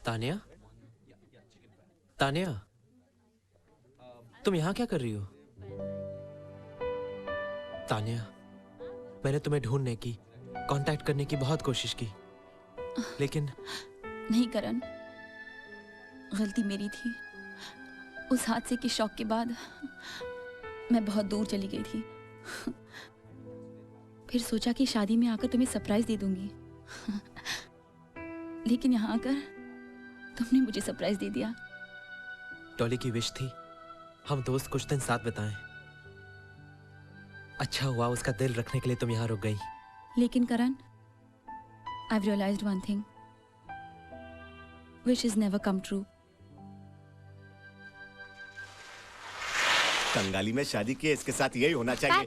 तानिया, तानिया, तुम यहाँ क्या कर रही हो? तानिया, मैंने तुम्हें ढूंढने की, कांटेक्ट करने की बहुत कोशिश की, लेकिन नहीं करण, गलती मेरी थी। उस हादसे के शॉक के बाद मैं बहुत दूर चली गई थी। फिर सोचा कि शादी में आकर तुम्हें सरप्राइज दे दूंगी, लेकिन यहाँ आकर तुमने मुझे सरप्राइज दे दिया। डॉली की विश थी हम दोस्त कुछ दिन साथ बिताएं। अच्छा हुआ उसका दिल रखने के लिए तुम यहाँ रुक गई। लेकिन करण, I've realized one thing. Wishes never come true. कंगाली में शादी की, इसके साथ यही होना चाहिए।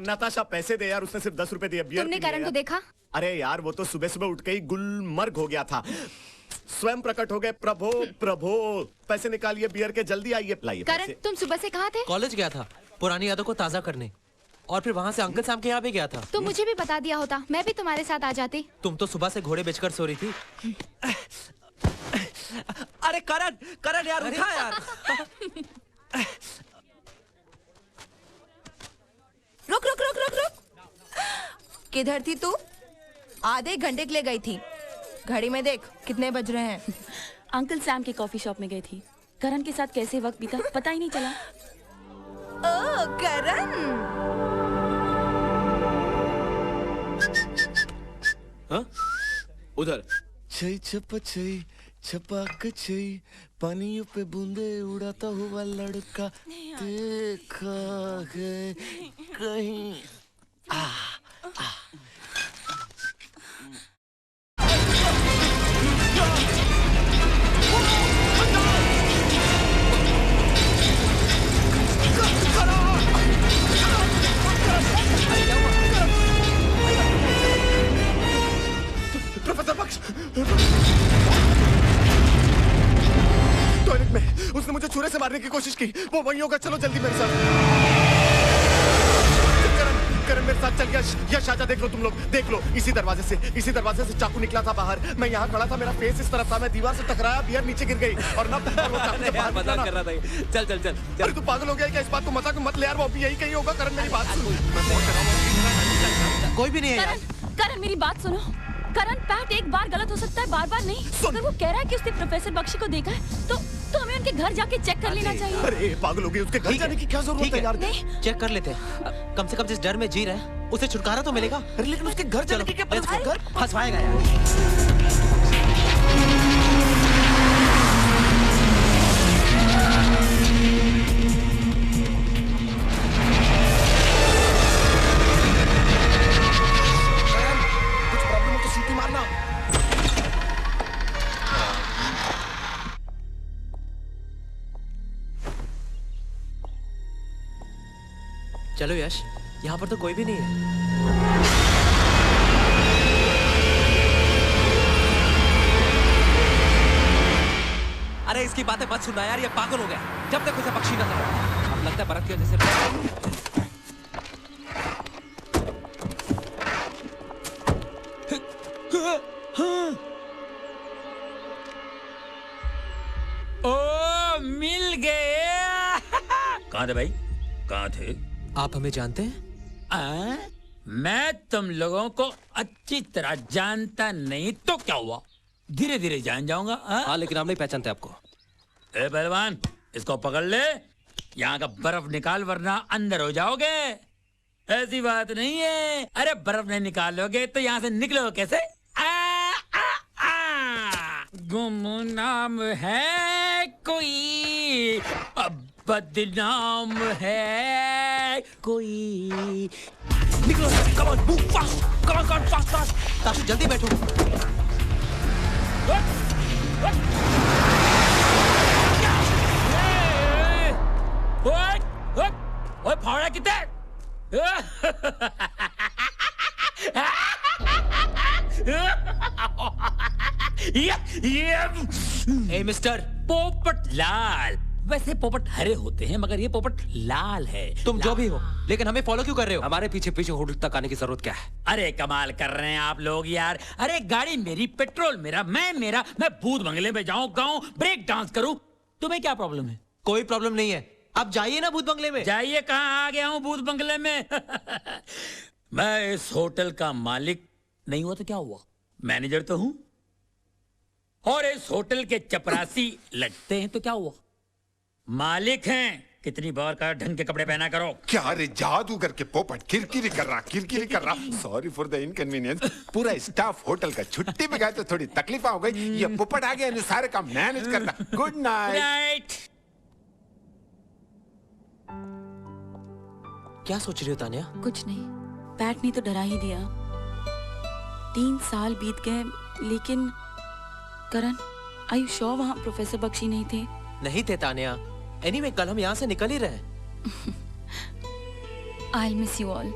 नताशा पैसे दे यार, उसने सिर्फ 10 रुपए दिए। तुमने करण को देखा? अरे यार वो तो सुबह सुबह उठ के ही गुलमर्ग हो गया था, स्वयं प्रकट हो गए। प्रभो प्रभो, पैसे निकालिए बियर के, जल्दी आइए। लाइए करण, तुम सुबह से कहाँ थे? कॉलेज गया था पुरानी यादों को ताजा करने, और फिर वहाँ से अंकल साहब के यहाँ भी गया था। तुम मुझे भी बता दिया होता, मैं भी तुम्हारे साथ आ जाती। तुम तो सुबह से घोड़े बेचकर सो रही थी। अरे करण, करण यार उठा यार। रुक रुक रुक रुक रुक, किधर थी तू? आधे घंटे के लिए गई थी। घड़ी में देख कितने बज रहे हैं। अंकल सैम के कॉफी शॉप में गई थी। करण के साथ कैसे वक्त बीता पता ही नहीं चला। ओ करण, हाँ? उधर छई छप छई छपाक छई, पानियों पे बूंदे उड़ाता हुआ लड़का देखा है कहीं। प्रोफेसर बख्श, टॉयलेट में उसने मुझे छुरे से मारने की कोशिश की। वो वहीं होगा, चलो जल्दी मेरे साथ। करण, करण मेरे साथ चल गया। यश आजा, देख लो तुम लोग, देख लो। इसी दरवाजे से चाकू निकला था बाहर। मैं यहाँ खड़ा था, मेरा फेस इस तरफ था, मैं दीवार से टकराया, बियर नीचे गिर गई और ना मजाक कर रहा था। चल चल चल। अरे तू पागल हो गया क्या? इस बात को मजाक मत ले यार, वो अभी यही कहीं होगा। करण मेरी बात सुन। कोई भी नहीं है यार। करण मेरी बात सुनो। करण, पैट एक बार गलत हो सकता है, बार बार नहीं। अगर वो कह रहा है कि उसने प्रोफेसर बख्शी को देखा है, तो हमें उनके घर जाके चेक कर लेना चाहिए। अरे पागल हो गई, उसके घर जाने की क्या जरूरत है यार? नहीं, चेक कर लेते हैं। कम से कम जिस डर में जी रहे हैं उसे छुटकारा तो मिलेगा। अरे लेकिन उसके घर जाने की क्या पता? घर फंसवाएगा यार। चलो यश, यहाँ पर तो कोई भी नहीं है। अरे इसकी बातें मत सुनना यार, ये पागल हो गया। जब तक उसे पक्षी नजर आया, अब लगता है बर्फ की वजह से। ओ मिल गए। कहाँ थे भाई, कहाँ थे? आप हमें जानते हैं? मैं तुम लोगों को अच्छी तरह जानता नहीं तो क्या हुआ, धीरे धीरे जान जाऊंगा। हाँ, लेकिन हम नहीं पहचानते आपको। ए पहलवान, इसको पकड़ ले, यहाँ का बर्फ निकाल वरना अंदर हो जाओगे। ऐसी बात नहीं है। अरे बर्फ नहीं निकालोगे तो यहाँ से निकलो कैसे? गुमनाम है कोई, बदनाम है कोई। निकलो, come on, move fast, come on, fast, fast. Tashu जल्दी बैठो। ओए फावड़ा कितने? ए मिस्टर पोपट लाल, वैसे पोपट हरे होते हैं मगर ये पोपट लाल है। तुम जो भी हो, लेकिन हमें फॉलो क्यों कर रहे हो? हमारे पीछे पीछे होटल तक आने की जरूरत क्या है? अरे कमाल कर रहे हैं आप लोग यार। अरे गाड़ी मेरी, पेट्रोल मेरा, मैं भूत बंगले में जाऊं, गाऊं, ब्रेक डांस करूं, तुम्हें क्या प्रॉब्लम है? कोई प्रॉब्लम नहीं है, आप जाइए ना भूत बंगले में। जाइए, कहाँ आ गया हूँ भूत बंगले में। मैं इस होटल का मालिक नहीं हुआ तो क्या हुआ, मैनेजर तो हूं। और इस होटल के चपरासी लगते हैं तो क्या हुआ, मालिक हैं। कितनी बार का ढंग के कपड़े पहना करो। क्या रे जादूगर के पोपट किरकिरी कर रहा। Sorry for the inconvenience. पूरा स्टाफ होटल का छुट्टी पे गया तो थोड़ी तकलीफ हो गई। ये पोपट आ गया, सारे काम मैनेज करना। Good night. क्या सोच रही हो तानिया? कुछ नहीं, पैट ने तो डरा ही दिया। 3 साल बीत गए, लेकिन करण, आई यू श्योर वहाँ प्रोफेसर बख्शी नहीं थे? नहीं थे तानिया। एनीवे, कल हम यहाँ से निकल ही रहे। I miss you all.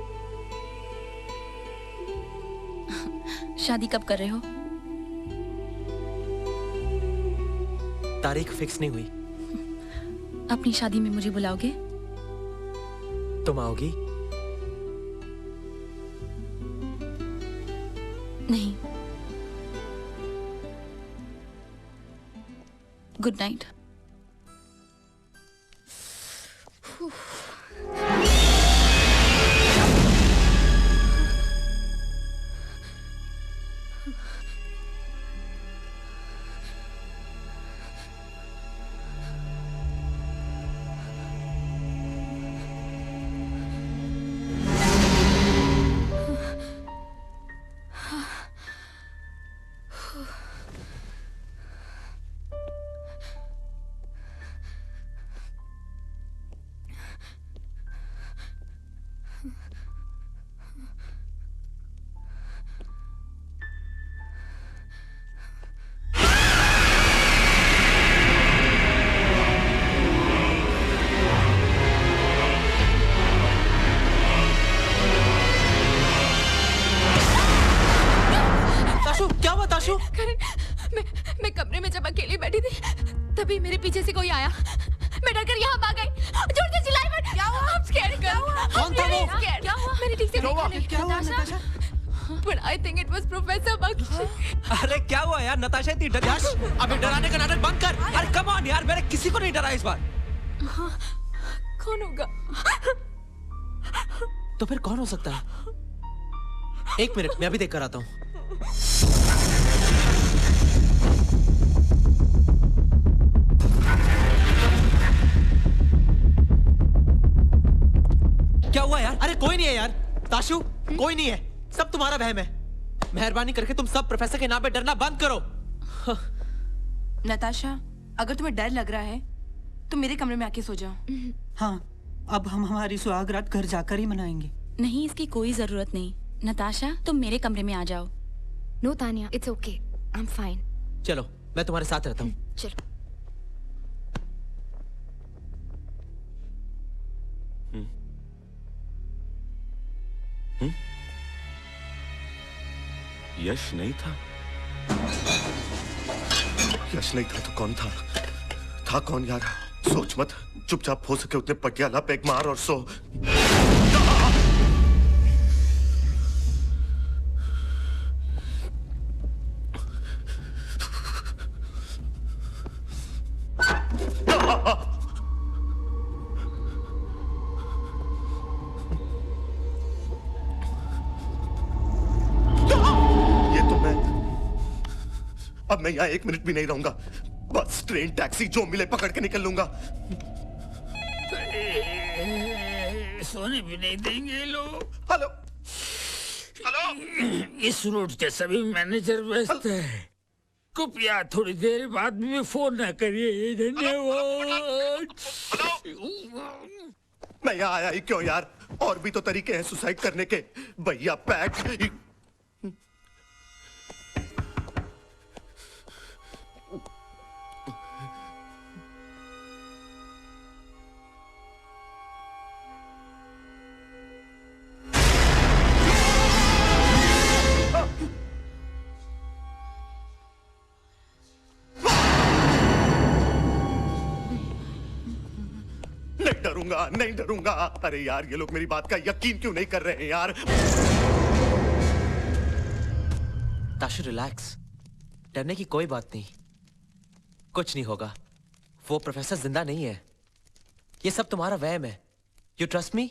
शादी कब कर रहे हो? तारीख फिक्स नहीं हुई। अपनी शादी में मुझे बुलाओगे? तुम आओगी? नहीं। Good night. मैं कमरे में जब अकेली बैठी थी तभी मेरे पीछे से कोई आया। मैं डर कर यहाँ भाग गई। जोर से चिल्लाई मत। क्या हुआ? I'm scared girl. कौन था वो? क्या हुआ? मैंने ठीक से देखा नहीं। क्या हुआ Natasha? But I think it was Professor Bakshi. अरे क्या हुआ यार, नताशा इतनी डर। यश, अबे डराने का नाटक बंद कर। अरे कम ऑन यार, मैंने किसी को नहीं डरा इस बार। कौन होगा? तो फिर कौन हो सकता है? 1 मिनट, मैं अभी देख कर आता हूँ। क्या हुआ यार? अरे कोई नहीं है यार। ताशु, कोई नहीं है, सब तुम्हारा वहम है। मेहरबानी करके तुम सब प्रोफेसर के नाम पे डरना बंद करो। नताशा, अगर तुम्हें डर लग रहा है तो मेरे कमरे में आके सो जाओ। हाँ, अब हम हमारी सुहागरात घर जाकर ही मनाएंगे। नहीं, इसकी कोई जरूरत नहीं। नताशा, तुम मेरे कमरे में आ जाओ। No Tanya, it's okay. I'm fine. चलो, मैं तुम्हारे साथ रहता हूँ। चलो। यश नहीं था। यश नहीं था तो कौन था? था कौन यार? सोच मत, चुपचाप हो सके उतने पटियाला पैग मार और सो। अब मैं यहाँ 1 मिनट भी नहीं रहूंगा। बस ट्रेन टैक्सी जो मिले पकड़ के निकल लूंगा। सोने भी नहीं देंगे लोग। हेलो हेलो, इस रूट के सभी मैनेजर व्यस्त है। कृपया थोड़ी देर बाद भी फोन न करिए। धन्यवाद। मैं यहाँ आया ही क्यों यार? और भी तो तरीके हैं सुसाइड करने के। भैया पैक। डरूंगा, नहीं डरूंगा। अरे यार, ये लोग मेरी बात का यकीन क्यों नहीं कर रहे हैं यार? ताशु रिलैक्स, डरने की कोई बात नहीं, कुछ नहीं होगा। वो प्रोफेसर जिंदा नहीं है, ये सब तुम्हारा वहम है। You trust me?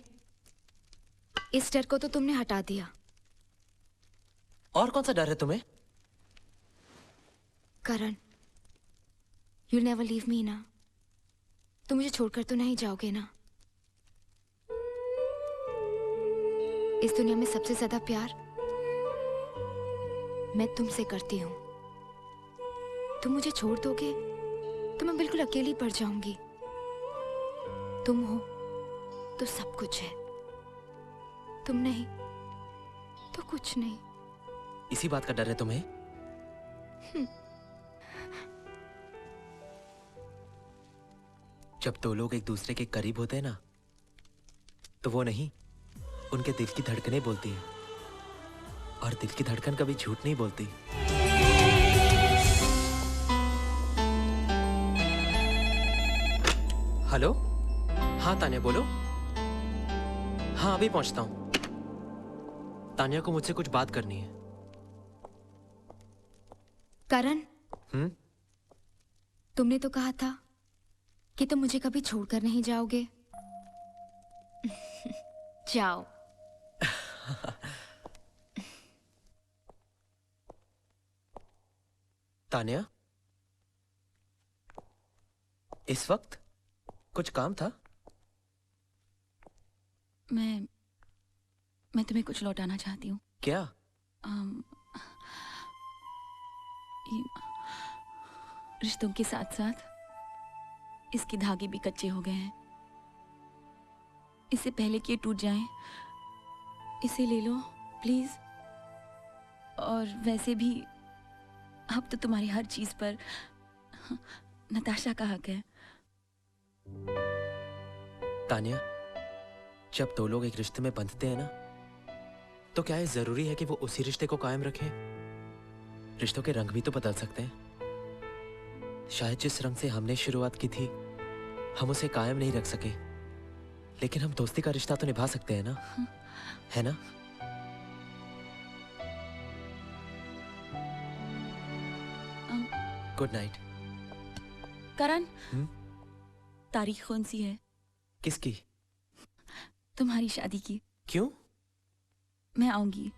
इस डर को तो तुमने हटा दिया। और कौन सा डर है तुम्हें? करण, यू नेवर लीव मी ना। तुम मुझे छोड़कर तो नहीं जाओगे ना? इस दुनिया में सबसे ज्यादा प्यार मैं तुमसे करती हूँ। तुम मुझे छोड़ दोगे तो मैं बिल्कुल अकेली पड़ जाऊंगी। तुम हो तो सब कुछ है, तुम नहीं तो कुछ नहीं। इसी बात का डर है तुम्हें? जब दो लोग एक दूसरे के करीब होते हैं ना, तो वो नहीं, उनके दिल की धड़कनें बोलती हैं, और दिल की धड़कन कभी झूठ नहीं बोलती। हेलो, हाँ तान्या बोलो। हाँ अभी पहुंचता हूं। तान्या को मुझसे कुछ बात करनी है। करण, तुमने तो कहा था कि तुम मुझे कभी छोड़कर नहीं जाओगे। जाओ। तान्या, इस वक्त कुछ काम था? मैं तुम्हें कुछ लौटाना चाहती हूँ। क्या? रिश्तों के साथ साथ इसके धागे भी कच्चे हो गए हैं। इससे पहले कि ये टूट जाएं, इसे ले लो प्लीज। और वैसे भी अब तो तुम्हारी हर चीज पर नताशा का हक है। तान्या, जब दो लोग एक रिश्ते में बंधते हैं ना, तो क्या ये जरूरी है कि वो उसी रिश्ते को कायम रखें? रिश्तों के रंग भी तो बदल सकते हैं। शायद जिस रंग से हमने शुरुआत की थी, हम उसे कायम नहीं रख सके, लेकिन हम दोस्ती का रिश्ता तो निभा सकते हैं ना, है ना? Good night. करण, तारीख कौन सी है? किसकी? तुम्हारी शादी की। क्यों? मैं आऊंगी।